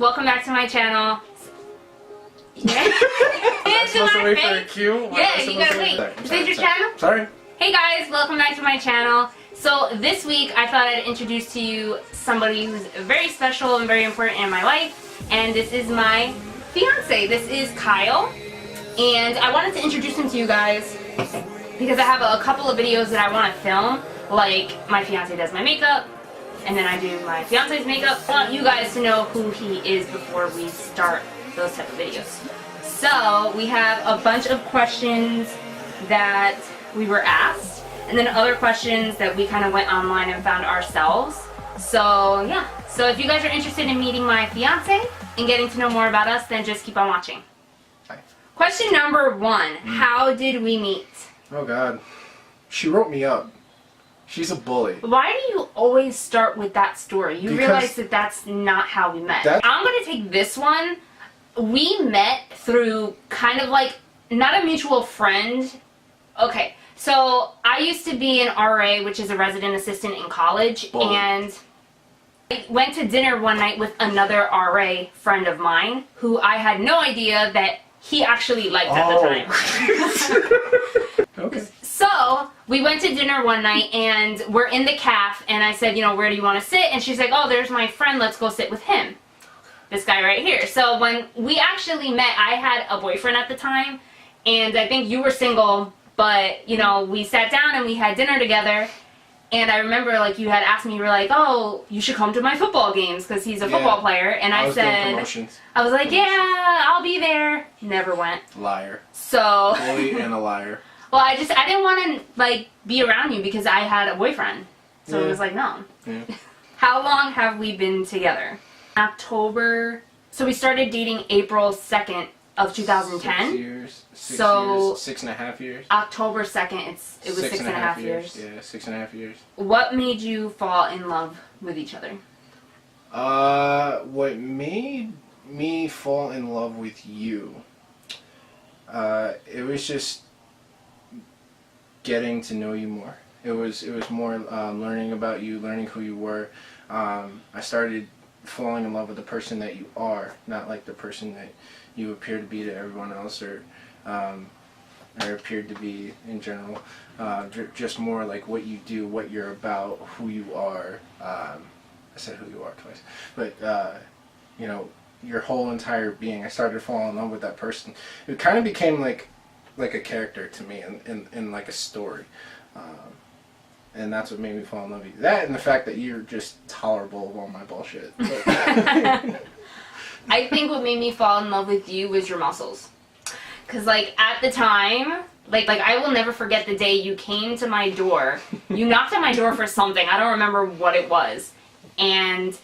welcome back to my channel. Yeah. I'm supposed to wait for a cue? Yeah, you gotta wait. Is this your channel? Sorry. Hey guys, welcome back to my channel. So this week I thought I'd introduce to you somebody who's very special and very important in my life, and this is my fiance. This is Kyle, and I wanted to introduce him to you guys because I have a couple of videos that I want to film, like my fiance does my makeup, and then I do my fiance's makeup. I want you guys to know who he is before we start those type of videos. So we have a bunch of questions that we were asked, and then other questions that we kind of went online and found ourselves. So yeah, so if you guys are interested in meeting my fiance and getting to know more about us, then just keep on watching. Hi. Question number 1, how did we meet? Oh God, she wrote me up. She's a bully. Why do you always start with that story? You realize that that's not how we met. I'm gonna take this one. We met through kind of like, not a mutual friend. Okay, so I used to be an RA, which is a resident assistant in college, and I went to dinner one night with another RA friend of mine who I had no idea that he actually liked at the time. Okay. So we went to dinner one night and we're in the caf, and I said, you know, where do you want to sit? And she's like, oh, there's my friend, let's go sit with him. This guy right here. So when we actually met, I had a boyfriend at the time, and I think you were single, but you know, we sat down and we had dinner together, and I remember like you had asked me, you were like, oh, you should come to my football games because he's a football player, and I said, I was like, yeah, I'll be there. Never went. Liar. So Bully and a liar. Well, I didn't want to like be around you because I had a boyfriend, so it was like, no. Yeah. How long have we been together? October. So we started dating April 2nd of 2010. 6 years. Six years, 6.5 years. October 2nd, it was 6.5 years. Yeah, 6.5 years. What made you fall in love with each other? What made me fall in love with you? It was just getting to know you more. It was more learning about you, learning who you were. I started falling in love with the person that you are, not like the person that you appear to be to everyone else, or appeared to be in general. Just more like what you do, what you're about, who you are. I said who you are twice, but you know, your whole entire being. I started falling in love with that person. It kind of became like a character to me, in like a story. And that's what made me fall in love with you. That and the fact that you're just tolerable of all my bullshit. I think what made me fall in love with you was your muscles. Because, like, at the time, like I will never forget the day you came to my door. You knocked on my door for something. I don't remember what it was. And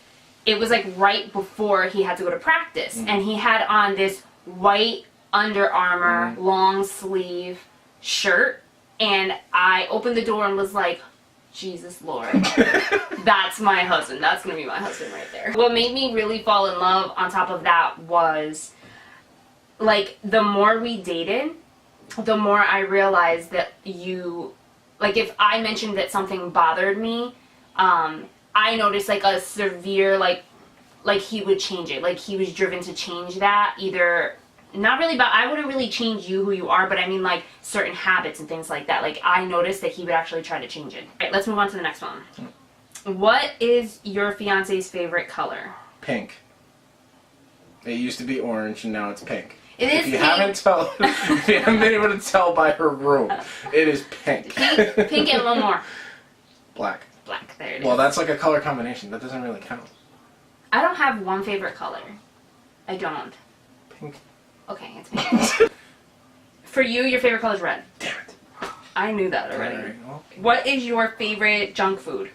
it was, like, right before he had to go to practice. Mm-hmm. And he had on this white Under Armour long sleeve shirt. And I opened the door and was like, Jesus Lord, that's my husband. That's going to be my husband right there. What made me really fall in love on top of that was, like, the more we dated, the more I realized that you, like, if I mentioned that something bothered me, I noticed, like, a severe, like he would change it. Like, he was driven to change that, either... Not really about, I wouldn't really change you who you are, but I mean like certain habits and things like that. Like I noticed that he would actually try to change it. Alright, let's move on to the next one. What is your fiance's favorite color? Pink. It used to be orange and now it's pink. It is if you haven't been able to tell by her room, it is pink. Pink and one more. Black. Black, there it is. Well, that's like a color combination. That doesn't really count. I don't have one favorite color. I don't. Pink. Okay, it's pink. For you, your favorite color is red. Damn it. I knew that already. Right, okay. What is your favorite junk food?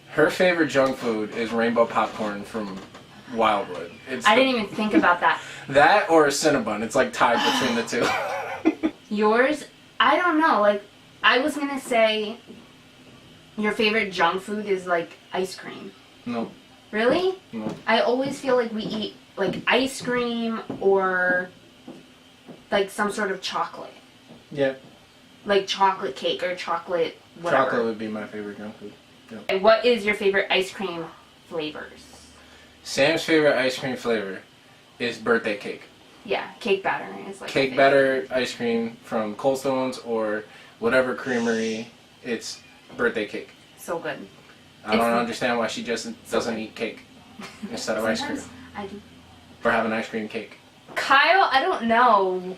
Her favorite junk food is rainbow popcorn from Wildwood. I didn't even think about that. That or a Cinnabon. It's like tied between the two. Yours? I don't know. Like, I was going to say your favorite junk food is like ice cream. No. Really? No. I always feel like we eat like ice cream or like some sort of chocolate. Yeah. Like chocolate cake or chocolate whatever. Chocolate would be my favorite junk food. Yeah. And what is your favorite ice cream flavors? Sam's favorite ice cream flavor is birthday cake. Yeah, cake batter is like Cake batter ice cream from Cold Stones or whatever creamery. It's birthday cake. So good. I don't understand why she just doesn't eat cake instead of ice cream. I do. Or have an ice cream cake. Kyle, I don't know.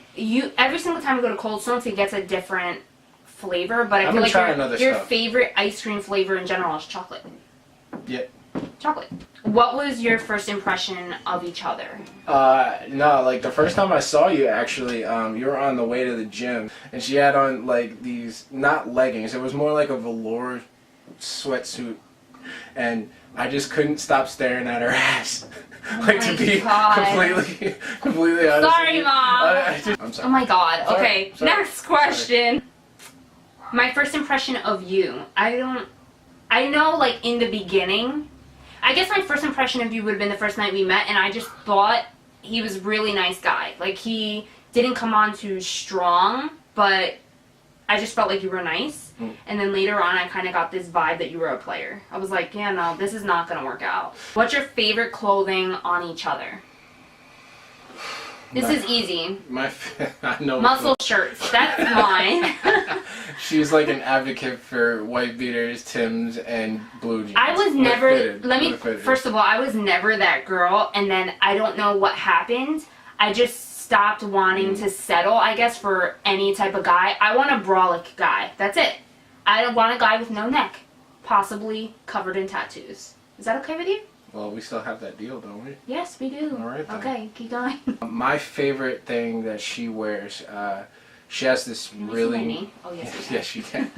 Every single time we go to Cold Stones, he gets a different flavor, but I feel like your favorite ice cream flavor in general is chocolate. Yeah. Chocolate. What was your first impression of each other? No, like the first time I saw you, actually, you were on the way to the gym, and she had on like these, not leggings, it was more like a velour sweatsuit, and I just couldn't stop staring at her ass. Like, to be completely honest. Sorry, Mom. I'm sorry. Oh my God. Sorry. Okay, Sorry. next question. My first impression of you. I know, like, in the beginning, I guess my first impression of you would have been the first night we met, and I just thought he was a really nice guy. Like, he didn't come on too strong, but I just felt like you were nice. And then later on, I kind of got this vibe that you were a player. I was like, yeah, no, this is not going to work out. What's your favorite clothing on each other? This is easy. I know. Muscle shirts. That's mine. She's like an advocate for white beaters, Timbs, and blue jeans. I was never, first of all, I was never that girl, and then I don't know what happened. I just stopped wanting to settle, I guess, for any type of guy. I want a brolic guy. That's it. I don't want a guy with no neck, possibly covered in tattoos. Is that okay with you? Well, we still have that deal, don't we? Yes, we do. All right, then. Okay, keep going. My favorite thing that she wears, she has this really... Oh, yes, yes, she can.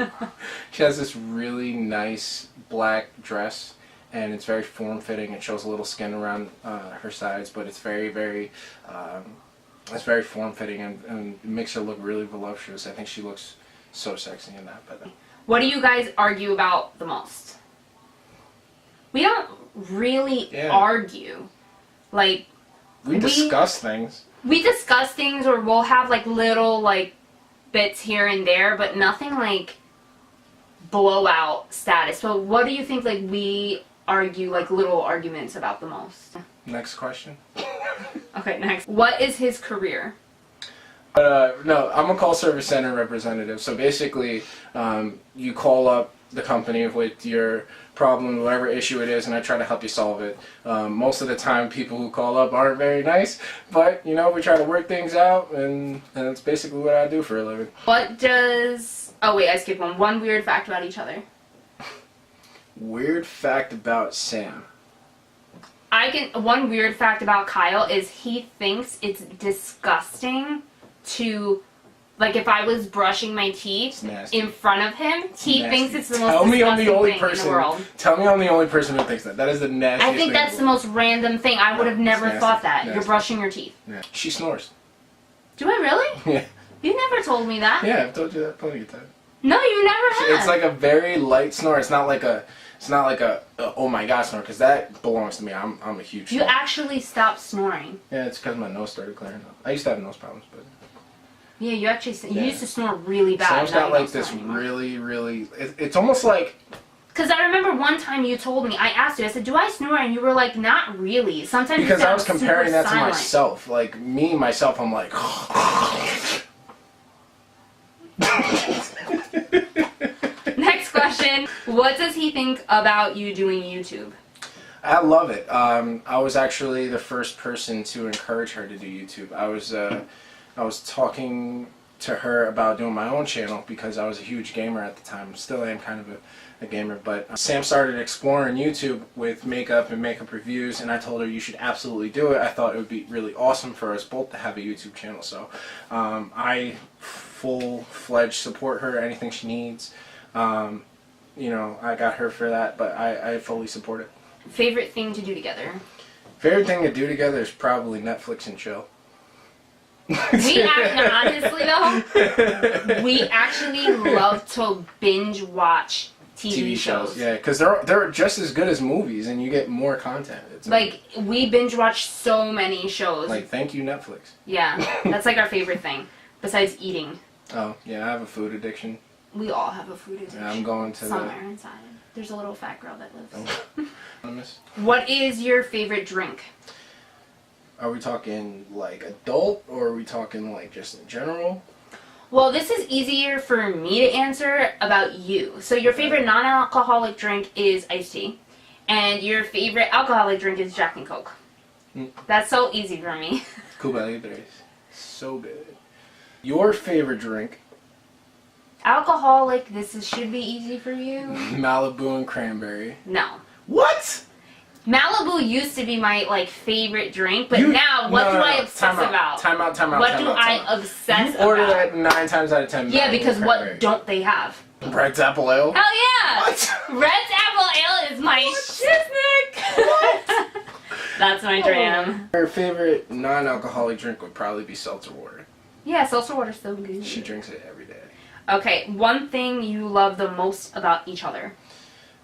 She has this really nice black dress, and it's very form-fitting. It shows a little skin around her sides, but it's very, very... it's very form-fitting and makes her look really voluptuous. I think she looks so sexy in that. But what do you guys argue about the most? We don't really argue. Like, we discuss things. We discuss things, or we'll have like little like bits here and there, but nothing like blowout status. So what do you think like we argue, like little arguments about the most? Next question. Okay, next. What is his career? No, I'm a call service center representative. So basically, you call up the company with your problem, whatever issue it is, and I try to help you solve it. Most of the time, people who call up aren't very nice, but, you know, we try to work things out, and that's basically what I do for a living. What does... Oh, wait, I skipped one. One weird fact about each other. Weird fact about Sam. One weird fact about Kyle is he thinks it's disgusting to, like, if I was brushing my teeth in front of him, he thinks it's the most disgusting thing in the world. Tell me I'm the only person who thinks that. That is the nastiest thing. I think that's the most random thing. I would have never thought that. You're brushing your teeth. Yeah. She snores. Do I really? Yeah. You never told me that. Yeah, I've told you that plenty of times. No, you never have. It's like a very light snore. It's not like a oh my god snore, because that belongs to me. I'm a huge You actually stopped snoring. Yeah, it's because my nose started clearing up. I used to have nose problems, but... Yeah, you used to snore really bad. Sam's got like this really... It's almost like... Because I remember one time you told me, I asked you, I said, do I snore? And you were like, not really. Sometimes because I was comparing that silent. to myself. Like, myself, I'm like... Next question. What does he think about you doing YouTube? I love it. I was actually the first person to encourage her to do YouTube. I was talking to her about doing my own channel because I was a huge gamer at the time. Still am kind of a gamer, but Sam started exploring YouTube with makeup and makeup reviews, and I told her you should absolutely do it. I thought it would be really awesome for us both to have a YouTube channel. So I full-fledged support her, anything she needs. You know, I got her for that, but I fully support it. Favorite thing to do together? Favorite thing to do together is probably Netflix and chill. Honestly though, we actually love to binge watch TV shows. Yeah, because they're just as good as movies, and you get more content. It's like we binge watch so many shows. Like, thank you, Netflix. Yeah, that's like our favorite thing, besides eating. Oh yeah, I have a food addiction. We all have a food addiction. Yeah, I'm going to somewhere inside. There's a little fat girl that lives. the... What is your favorite drink? Are we talking like adult, or are we talking like just in general? Well, this is easier for me to answer about you. So your favorite non-alcoholic drink is iced tea, and your favorite alcoholic drink is Jack and Coke. That's so easy for me. Cuba Libres. So good. Your favorite drink? Alcoholic, should be easy for you. Malibu and cranberry. No. What? Malibu used to be my favorite drink, but now what do I obsess about? Time out. What do I obsess about? You order that 9 times out of 10. Yeah, because what cranberry. don't they have? Red's Apple Ale. Hell yeah! What? Red's Apple Ale is my shiznick. What? That's my jam. Her favorite non-alcoholic drink would probably be seltzer water. Yeah, seltzer water's so good. She drinks it every day. Okay, one thing you love the most about each other.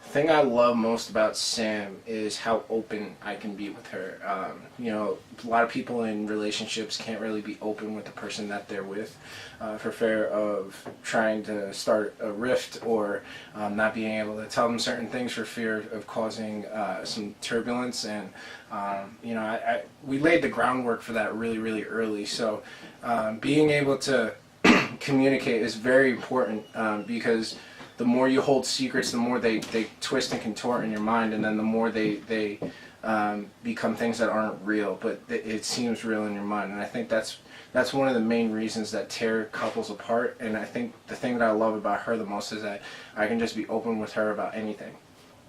The thing I love most about Sam is how open I can be with her. You know, a lot of people in relationships can't really be open with the person that they're with for fear of trying to start a rift or not being able to tell them certain things for fear of causing some turbulence. And, you know, we laid the groundwork for that really, really early. So being able to communicate is very important because the more you hold secrets, the more they twist and contort in your mind, and then the more they become things that aren't real, but it seems real in your mind. And I think that's one of the main reasons that tear couples apart. And I think the thing that I love about her the most is that I can just be open with her about anything.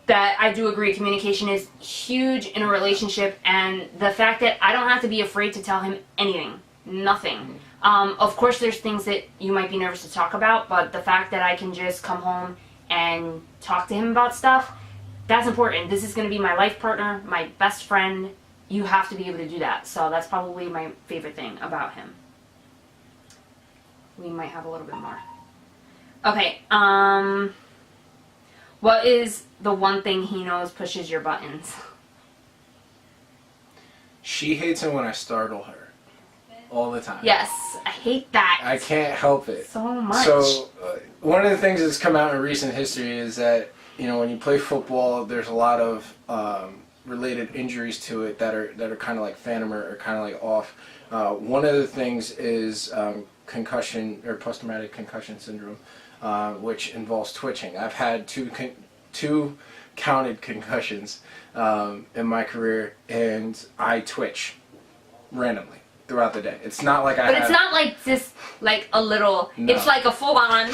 That I do agree, communication is huge in a relationship, and the fact that I don't have to be afraid to tell him anything. Nothing. Of course, there's things that you might be nervous to talk about, but the fact that I can just come home and talk to him about stuff, that's important. This is going to be my life partner, my best friend. You have to be able to do that. So that's probably my favorite thing about him. We might have a little bit more. Okay, what is the one thing he knows pushes your buttons? She hates it when I startle her. All the time. Yes, I hate that. I can't help it. So much. So, one of the things that's come out in recent history is that, you know, when you play football, there's a lot of related injuries to it that are kind of like phantom or kind of like off. One of the things is concussion or post-traumatic concussion syndrome, which involves twitching. I've had two counted concussions in my career, and I twitch randomly throughout the day. It's not like But it's not like just like a little. No. It's like a full-on.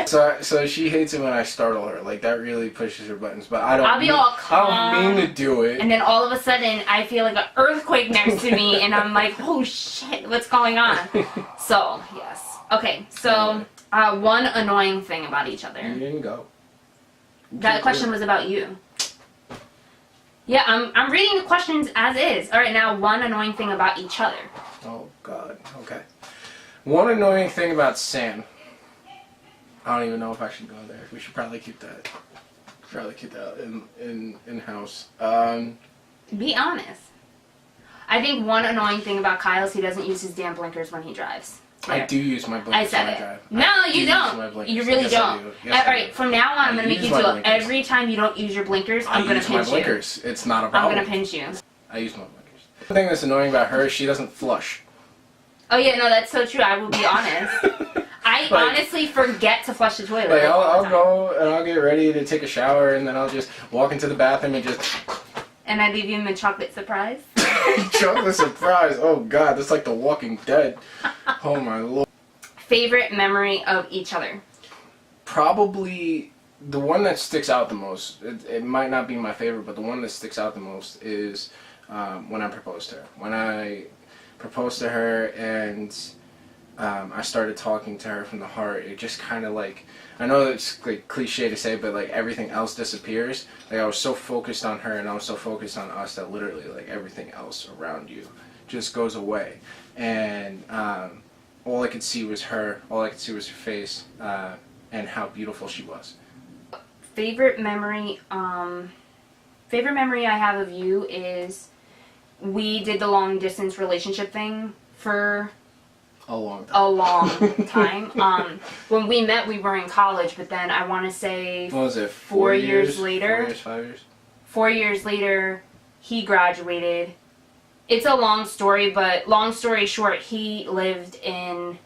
So she hates it when I startle her. Like that really pushes her buttons. But I'll be all calm. I don't mean to do it. And then all of a sudden, I feel like an earthquake next to me, and I'm like, oh shit, what's going on? So yes. Okay. So one annoying thing about each other. You didn't go. That question was about you. Yeah, I'm reading the questions as is. All right, now one annoying thing about each other. Oh God. Okay. One annoying thing about Sam. I don't even know if I should go there. We should probably keep that. In house. Be honest. I think one annoying thing about Kyle is he doesn't use his damn blinkers when he drives. I do use my blinkers when I drive. No, you don't. You really don't. Alright, from now on, I'm going to make you do it. Every time you don't use your blinkers, I'm going to pinch you. I use my blinkers. It's not a problem. I'm going to pinch you. I use my blinkers. The thing that's annoying about her is she doesn't flush. Oh yeah, no, that's so true. I will be honest. I honestly forget to flush the toilet. Like, I'll go and I'll get ready to take a shower, and then I'll just walk into the bathroom and just... And I leave you in a chocolate surprise? Chocolate surprise? Oh God, that's like The Walking Dead. Oh my Lord. Favorite memory of each other? Probably the one that sticks out the most, it might not be my favorite, but the one that sticks out the most is when I proposed to her. When I proposed to her and I started talking to her from the heart, it just kind of like, I know it's like cliche to say, but like everything else disappears. Like I was so focused on her and I was so focused on us that literally like everything else around you just goes away. And all I could see was her, all I could see was her face, and how beautiful she was. Favorite memory I have of you is we did the long distance relationship thing for A long time. A long time. When we met, we were in college, but then I want to say... What was it? 4 years later? 4 years, 5 years? 4 years later, he graduated. It's a long story, but long story short, he lived in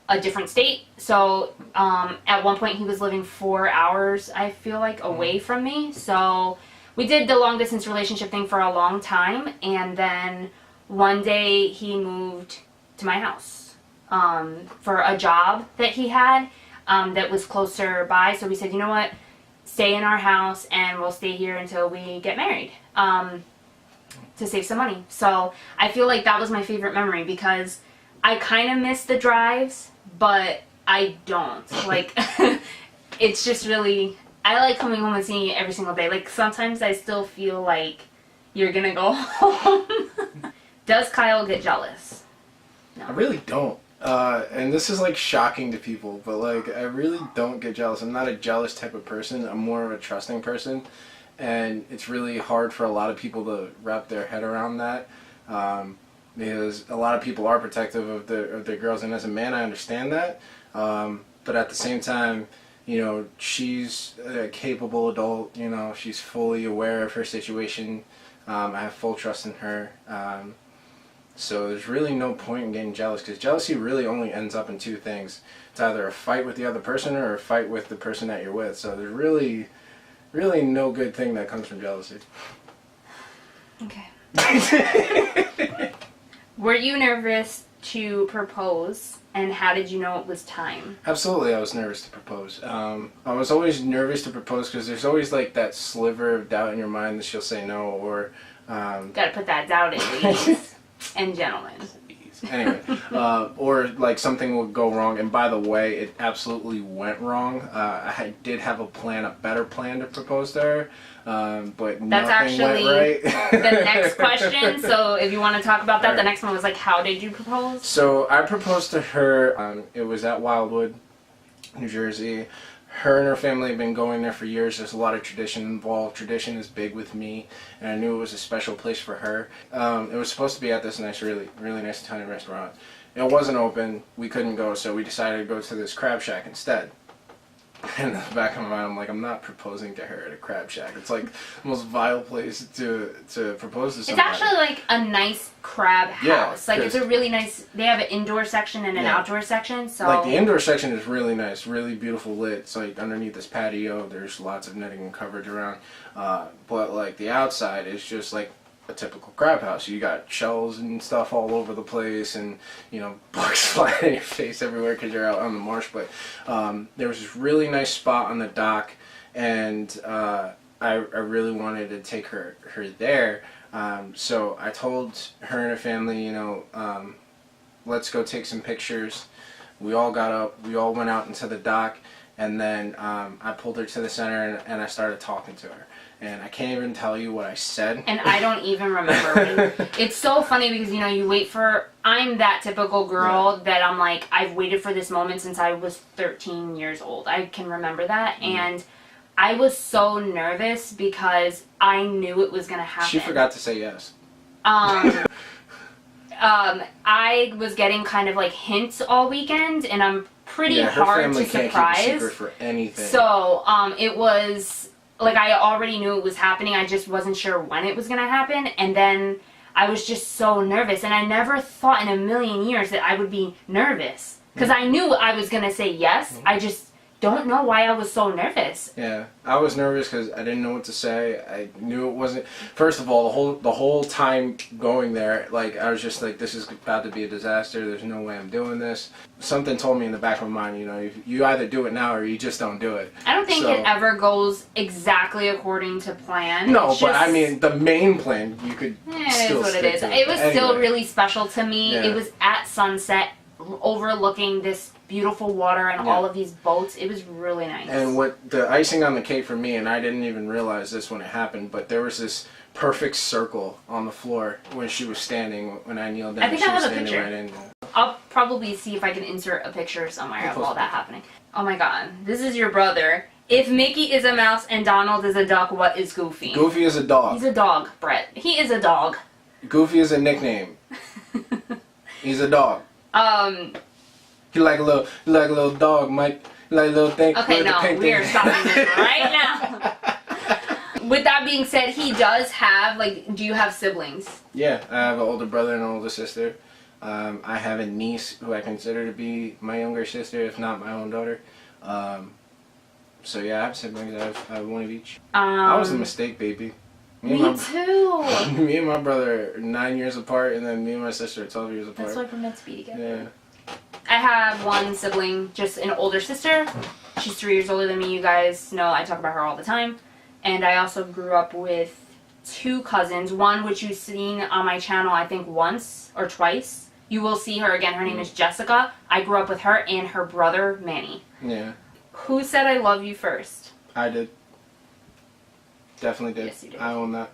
a different state. So at one point, he was living 4 hours, I feel like, away from me. So we did the long distance relationship thing for a long time. And then one day, he moved to my house for a job that he had that was closer by. So we said, you know what? Stay in our house and we'll stay here until we get married to save some money. So I feel like that was my favorite memory because I kind of miss the drives, but I don't. Like, it's just really, I like coming home and seeing you every single day. Like, sometimes I still feel like you're gonna go home. Does Kyle get jealous? No. I really don't. And this is like shocking to people, but like I really don't get jealous. I'm not a jealous type of person. I'm more of a trusting person, and it's really hard for a lot of people to wrap their head around that because a lot of people are protective of their girls, and as a man, I understand that. But at the same time, you know, she's a capable adult. You know, she's fully aware of her situation. I have full trust in her. So there's really no point in getting jealous because jealousy really only ends up in two things. It's either a fight with the other person or a fight with the person that you're with. So there's really no good thing that comes from jealousy. Okay. Were you nervous to propose, and how did you know it was time? Absolutely, I was nervous to propose. I was always nervous to propose because there's always like that sliver of doubt in your mind that she'll say no or... Gotta put that doubt in, ladies. And gentlemen. Anyway, or like something would go wrong, and by the way, it absolutely went wrong. I did have a better plan to propose to her, but that's nothing actually went right. The next question. So if you want to talk about that, right. The next one was like, how did you propose? So I proposed to her. It was at Wildwood, New Jersey. Her and her family have been going there for years. There's a lot of tradition involved. Tradition is big with me, and I knew it was a special place for her. It was supposed to be at this nice, really nice Italian restaurant. It wasn't open. We couldn't go, so we decided to go to this crab shack instead. And in the back of my mind, I'm like, I'm not proposing to her at a crab shack. It's like the most vile place to propose to somebody. It's actually like a nice crab house. Like, it's a really nice, they have an indoor section and an outdoor section. So like the indoor section is really nice, really beautiful lit. It's like underneath this patio, there's lots of netting and coverage around. But like the outside is just like a typical crab house. You got shells and stuff all over the place, and you know, bugs flying in your face everywhere because you're out on the marsh. But there was this really nice spot on the dock, and I really wanted to take her there. So I told her and her family, you know, let's go take some pictures. We all got up, we all went out into the dock, and then I pulled her to the center and I started talking to her. And I can't even tell you what I said. And I don't even remember. It's so funny because, you know, you wait for... I'm that typical girl that I'm like, I've waited for this moment since I was 13 years old. I can remember that. And I was so nervous because I knew it was going to happen. She forgot to say yes. I was getting kind of like hints all weekend, and I'm pretty hard to surprise. Can't keep a secret for anything. So it was... Like, I already knew it was happening, I just wasn't sure when it was going to happen, and then I was just so nervous, and I never thought in a million years that I would be nervous, because I knew I was going to say yes, I just don't know why I was so nervous. Yeah, I was nervous because I didn't know what to say. I knew it wasn't... First of all, the whole time going there, like, I was just like, this is about to be a disaster, there's no way I'm doing this. Something told me in the back of my mind, you know, you either do it now or you just don't do it. I don't think it ever goes exactly according to plan. No, but I mean, the main plan, you could still it is what stick it is. to. It was still really special to me. Yeah. It was at sunset, overlooking this beautiful water and all of these boats. It was really nice. And what the icing on the cake for me, and I didn't even realize this when it happened, but there was this perfect circle on the floor when she was standing, when I kneeled down. I think I have a picture. Right in. I'll probably see if I can insert a picture somewhere of all that happening. Oh my god, this is your brother. If Mickey is a mouse and Donald is a duck, what is Goofy? Goofy is a dog. He's a dog, Brett. He is a dog. Goofy is a nickname. He's a dog. You like a little dog, Mike. You like a little thing. Okay, no, we are stopping this right now. With that being said, he does have, like, do you have siblings? Yeah, I have an older brother and an older sister. I have a niece who I consider to be my younger sister, if not my own daughter. So yeah, I have siblings. I have one of each. I was a mistake baby. Me too. Me and my brother are 9 years apart, and then me and my sister are 12 years apart. That's why we're meant to be together. Yeah. I have one sibling, just an older sister. She's 3 years older than me. You guys know I talk about her all the time. And I also grew up with 2 cousins. One which you've seen on my channel, I think once or twice. You will see her again. Her name is Jessica. I grew up with her and her brother, Manny. Yeah. Who said I love you first? I did. Definitely did. Yes, you did. I own that.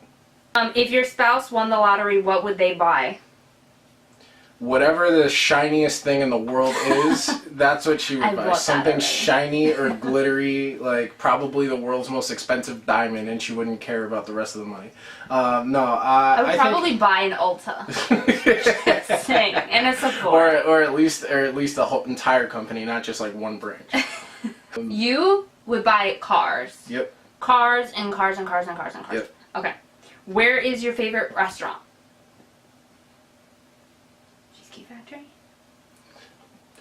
If your spouse won the lottery, what would they buy? Whatever the shiniest thing in the world is, that's what she would buy. Something shiny or glittery, like probably the world's most expensive diamond, and she wouldn't care about the rest of the money. I would probably buy an Ulta. Just saying, and a Sephora. Or at least a whole entire company, not just like one branch. You would buy cars. Yep. Cars and cars and cars and cars and cars. Yep. Okay. Where is your favorite restaurant? Cheesecake Factory?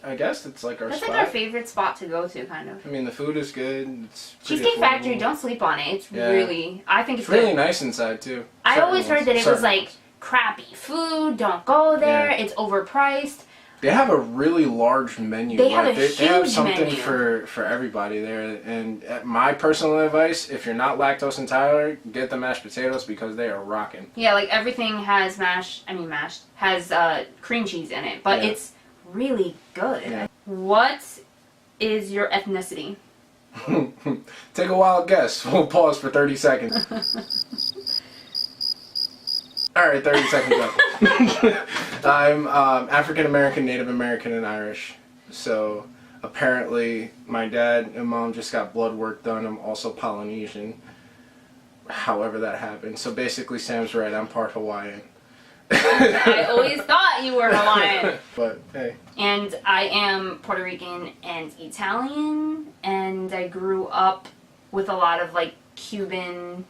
I guess it's like our That's spot. like our favorite spot to go to, kind of. I mean, the food is good. It's Cheesecake Factory, don't sleep on it. It's really, I think it's really good. nice inside, too. I always heard that it was like crappy food, don't go there, it's overpriced. They have a really large menu. They have a huge They have something menu. for everybody there. And my personal advice, if you're not lactose intolerant, get the mashed potatoes because they are rocking. Yeah, like everything has has cream cheese in it, but it's really good. Yeah. What is your ethnicity? Take a wild guess. We'll pause for 30 seconds. Alright, 30 seconds up. I'm African American, Native American, and Irish. So apparently my dad and mom just got blood work done. I'm also Polynesian. However that happened. So basically Sam's right, I'm part Hawaiian. I always thought you were Hawaiian. But hey. And I am Puerto Rican and Italian, and I grew up with a lot of like Cuban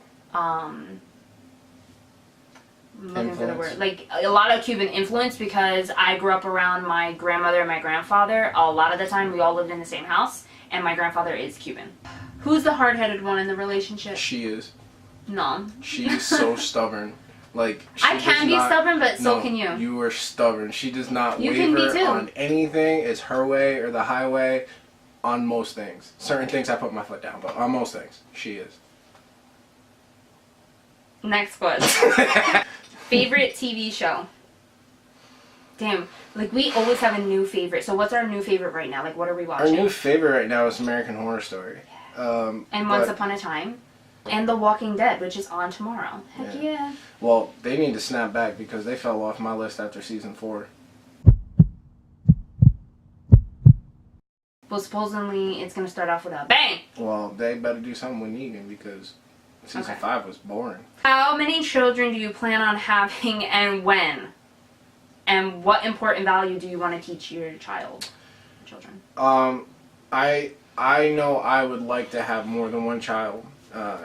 looking for the word. Like a lot of Cuban influence because I grew up around my grandmother and my grandfather. A lot of the time we all lived in the same house, and my grandfather is Cuban. Who's the hard-headed one in the relationship? She is. No. She's so stubborn. Like I can be stubborn, but so can you. You are stubborn. She does not waver on anything. It's her way or the highway on most things. Certain things I put my foot down, but on most things, she is. Next question. Favorite TV show? Damn, like we always have a new favorite. So what's our new favorite right now? Like what are we watching? Our new favorite right now is American Horror Story. And Once Upon a Time. And The Walking Dead, which is on tomorrow. Heck yeah. Well, they need to snap back because they fell off my list after season 4. Well, supposedly it's going to start off with a bang. Well, they better do something with Negan because season 5 was boring. How many children do you plan on having and when? And what important value do you want to teach your children? I know I would like to have more than one child.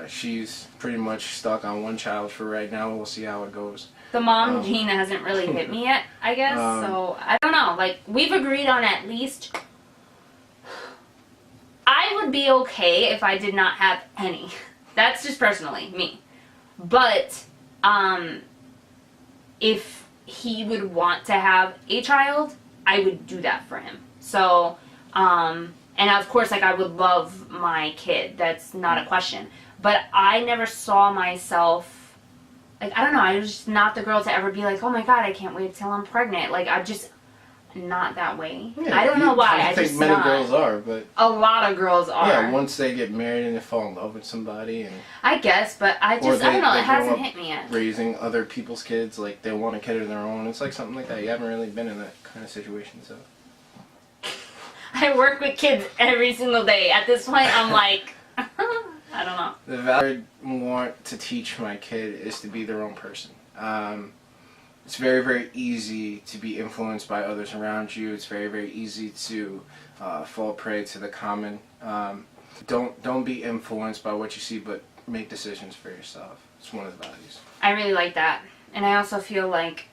She's pretty much stuck on one child for right now. We'll see how it goes. The mom gene hasn't really hit me yet, I guess. So I don't know. Like we've agreed on at least. I would be okay if I did not have any. That's just personally me. But if he would want to have a child, I would do that for him. So and of course, like, I would love my kid. That's not a question. But I never saw myself, like, I don't know, I was just not the girl to ever be like, oh my god, I can't wait till I'm pregnant. Like, I'm just not that way. Yeah, I don't know why. I think many girls are, but a lot of girls are. Yeah, once they get married and they fall in love with somebody. And I guess, but I don't know, it hasn't hit me yet. Raising other people's kids, like, they want a kid of their own. It's like something like that. You haven't really been in that kind of situation, so. I work with kids every single day. At this point, I'm like, I don't know. The value I want to teach my kid is to be their own person. it's very, very easy to be influenced by others around you. It's very, very easy to fall prey to the common. Don't be influenced by what you see, but make decisions for yourself. It's one of the values. I really like that. And I also feel like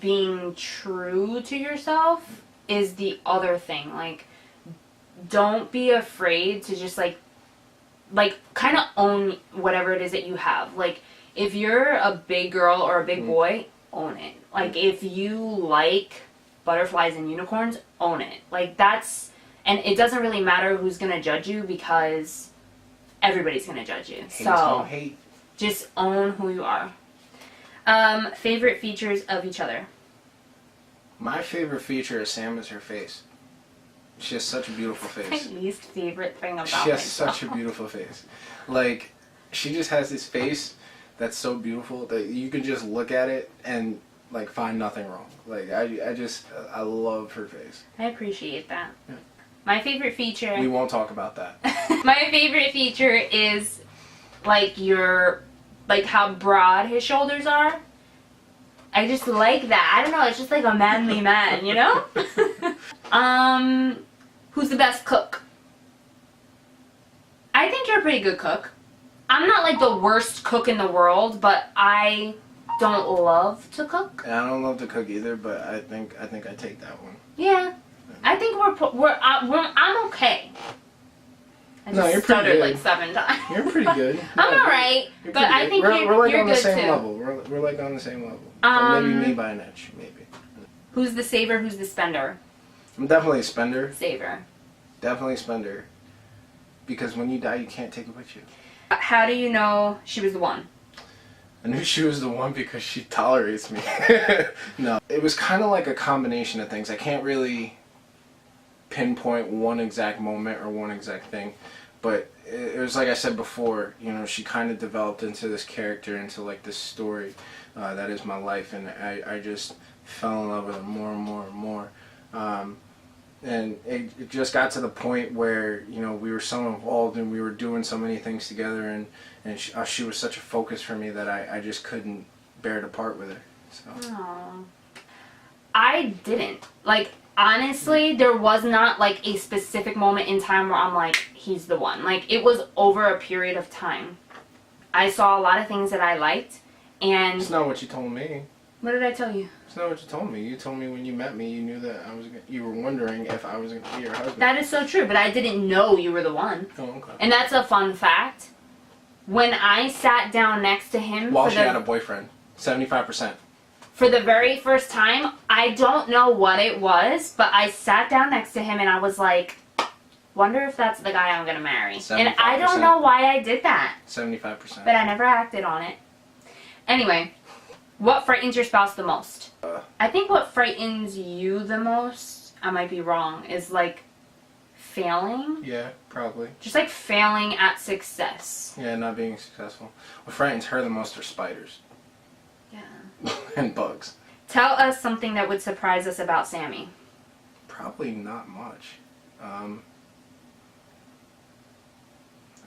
being true to yourself is the other thing. Like, don't be afraid to just like kind of own whatever it is that you have. Like, if you're a big girl or a big boy, own it. Like, if you like butterflies and unicorns, own it. Like, that's, and it doesn't really matter who's gonna judge you, because everybody's gonna judge you. So just own who you are. Favorite features of each other? My favorite feature of Sam is her face. She has such a beautiful face. My least favorite thing about She has myself. such a beautiful face. Like, she just has this face that's so beautiful that you can just look at it and like find nothing wrong. Like, I love her face. I appreciate that. Yeah. My favorite feature... We won't talk about that. My favorite feature is like how broad his shoulders are. I just like that. I don't know, it's just like a manly man, you know? Who's the best cook? I think you're a pretty good cook. I'm not like the worst cook in the world, but I don't love to cook. And I don't love to cook either, but I think I take that one. Yeah. I think I'm okay. I just No, you're pretty stuttered good. like 7 times. You're pretty good. I'm alright, but I think we're like you're on the good same too. level. We're like on the same level. But maybe me by an inch, maybe. Who's the saver? Who's the spender? I'm definitely a spender. Saver. Definitely a spender. Because when you die, you can't take it with you. How do you know she was the one? I knew she was the one because she tolerates me. No, it was kind of like a combination of things. I can't really pinpoint one exact moment or one exact thing, but it was like I said before, you know, she kind of developed into this character, into like this story that is my life, and I just fell in love with her more and more and more. And it just got to the point where, you know, we were so involved and we were doing so many things together, and she was such a focus for me that I just couldn't bear to part with her. So. Aww. I didn't. Like, honestly, there was not like a specific moment in time where I'm like, he's the one. Like, it was over a period of time. I saw a lot of things that I liked, and... It's not what you told me. What did I tell you? It's not what you told me. You told me when you met me, you knew that you were wondering if I was going to be your husband. That is so true, but I didn't know you were the one. Oh, okay. And that's a fun fact. When I sat down next to him... While she had a boyfriend. 75%. For the very first time, I don't know what it was, but I sat down next to him and I was like, wonder if that's the guy I'm going to marry. 75%. And I don't know why I did that. 75%. But I never acted on it. Anyway, what frightens your spouse the most? I think what frightens you the most, I might be wrong, is like failing. Yeah, probably. Just like failing at success. Yeah, not being successful. What frightens her the most are spiders. Yeah. And bugs. Tell us something that would surprise us about Sammy. Probably not much.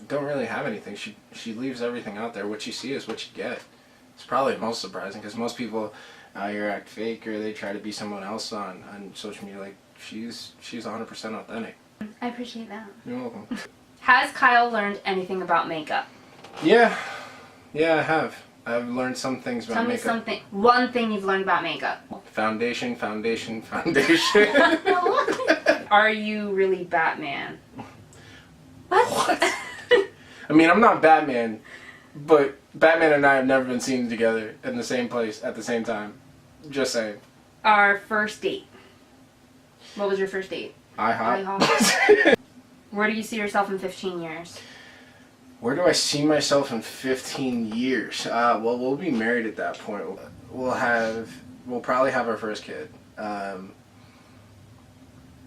Don't really have anything. She leaves everything out there. What you see is what you get. It's probably most surprising because most people out here act fake or they try to be someone else on social media. Like, she's 100% authentic. I appreciate that. You're welcome. Has Kyle learned anything about makeup? Yeah, I have. I've learned some things about makeup. Tell me something. One thing you've learned about makeup. Foundation. Are you really Batman? What? I mean, I'm not Batman, but Batman and I have never been seen together in the same place at the same time. Just saying. Our first date. What was your first date? IHOP. Where do you see yourself in 15 years? Where do I see myself in 15 years? Well, we'll be married at that point. We'll probably have our first kid.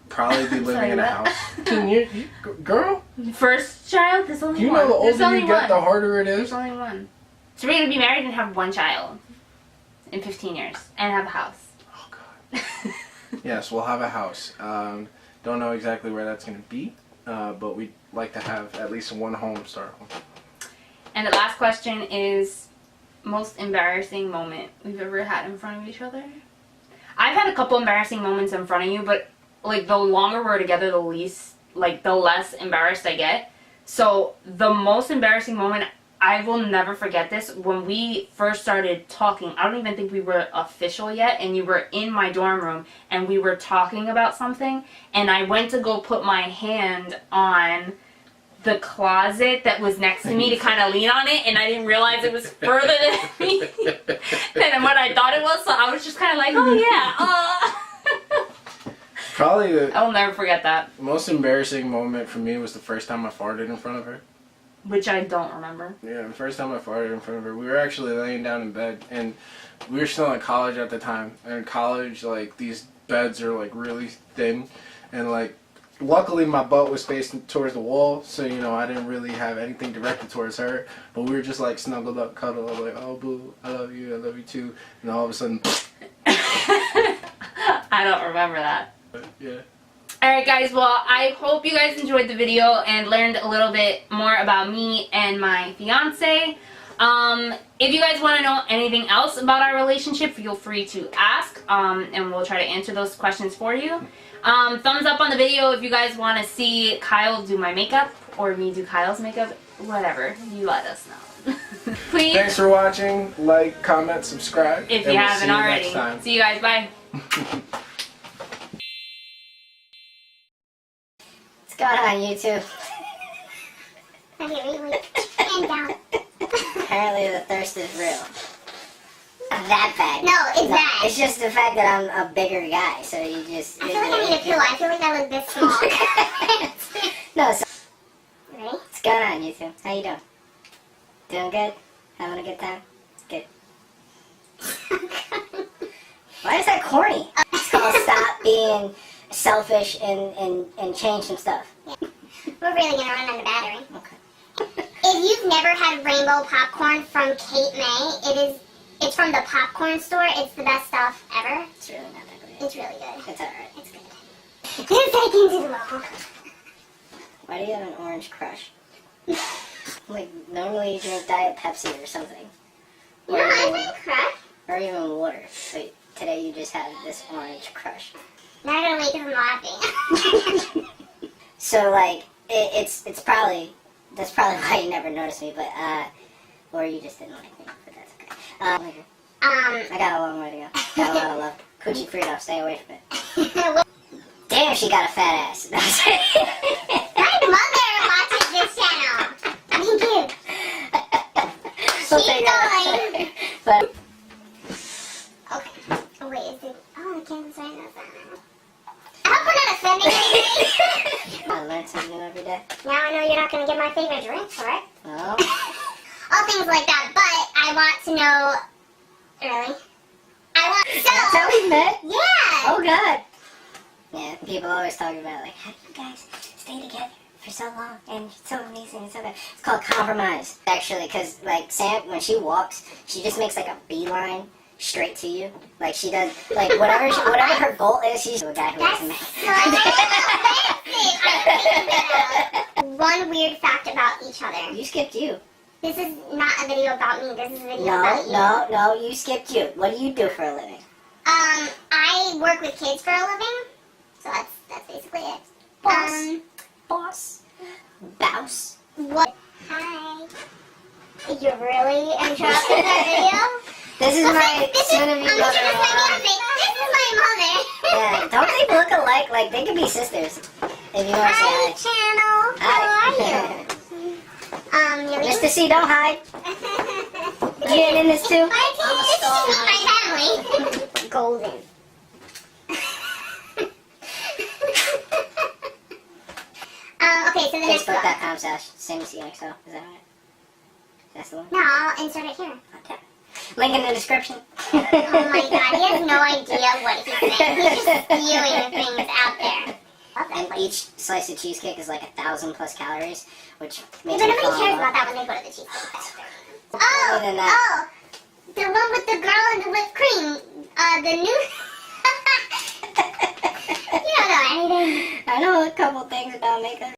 Probably be living in a house. 15 years? Girl? First child? There's only You one. know the There's older only you get, one. the harder it There's is. only one. So we're going to be married and have one child in 15 years. And have a house. Oh, God. Yes, we'll have a house. Don't know exactly where that's going to be, but we'd like to have at least one home start home. And the last question is most embarrassing moment we've ever had in front of each other? I've had a couple embarrassing moments in front of you, but like the longer we're together, the less embarrassed I get. So the most embarrassing moment, I will never forget this, when we first started talking. I don't even think we were official yet, and you were in my dorm room and we were talking about something, and I went to go put my hand on the closet that was next to me to kind of lean on it, and I didn't realize it was further than me than what I thought it was, so I was just kind of like, oh yeah, Probably I'll never forget that. most embarrassing moment for me was the first time I farted in front of her. Which I don't remember. Yeah, the first time I farted in front of her, we were actually laying down in bed, and we were still in college at the time. And in college, like, these beds are, like, really thin, and, like, luckily my butt was facing towards the wall, so, you know, I didn't really have anything directed towards her, but we were just, like, snuggled up, cuddled, like, oh, boo, I love you too, and all of a sudden, I don't remember that. yeah. Alright guys, well, I hope you guys enjoyed the video and learned a little bit more about me and my fiance. If you guys want to know anything else about our relationship, feel free to ask, and we'll try to answer those questions for you. Thumbs up on the video if you guys want to see Kyle do my makeup, or me do Kyle's makeup, whatever. You let us know. Please. Thanks for watching. Like, comment, subscribe. If and you we'll haven't see you already. next time. See you guys, bye. What's going on, YouTube? Okay, really, and down. Apparently the thirst is real. That bad. No, it's bad. It's just the fact that I'm a bigger guy, so you just... I feel like I need a pillow. I feel like I look this small. No, so... Ready? What's going on, YouTube? How you doing? Doing good? Having a good time? Good. Why is that corny? It's called Stop Being Selfish and Change Some Stuff. We're really gonna run out of battery. Okay. If you've never had rainbow popcorn from Kate May, it's from the popcorn store. It's the best stuff ever. It's really not that great. It's really good. It's alright. It's good. It's like into the wall. Why do you have an orange crush? Like, normally you drink Diet Pepsi or something. No, I think crush. Or even water. But today you just have this orange crush. Now I gotta wait because I'm laughing. So, like, it's probably... That's probably why you never noticed me, but, or you just didn't like me, but that's okay. I got a long way to go. Got a lot of love. Coochie Frito, stay away from it. Damn, she got a fat ass. My mother watches this channel. Thank you. We'll Keep figure it going. out. But, Okay. Oh, wait, is it... Oh, I can't say that. I hope we're not offending anybody. I learn something new every day. Now I know you're not going to get my favorite drink, correct? Oh. All things like that, but I want to know... Really? That's how we met? Yeah! Oh, God. Yeah, people always talk about, like, how do you guys stay together for so long? And it's so amazing and so good. It's called compromise, actually, because, like, Sam, when she walks, she just makes, like, a beeline straight to you. Like, she does, like, whatever her goal is, she's a guy who That's doesn't so offensive. One weird fact about each other. You skipped you. This is not a video about me. This is a video about you. No, you skipped you. What do you do for a living? I work with kids for a living. So that's basically it. Boss. Bouse. What? Hi. You're really interrupting that video? This is my soon-to-be mother. This is my mother. Yeah, don't they look alike? Like, they could be sisters. If you want to Hi, say channel. How are you? Mr. C, don't hide. You getting in this too? I can. This is my family. Golden. Okay, so the next one. Facebook.com/SammyCXO. Is that right? That's the one? No, I'll insert it here. Okay. Link in the description. Oh my god, he has no idea what he's saying. He's just spewing things out there. And each slice of cheesecake is like 1,000+ calories, which But makes me nobody fall in cares love. about that when they go to the cheesecake factory. Other than that. The one with the girl and the whipped cream. The new... You don't know anything. I know a couple things about makeup.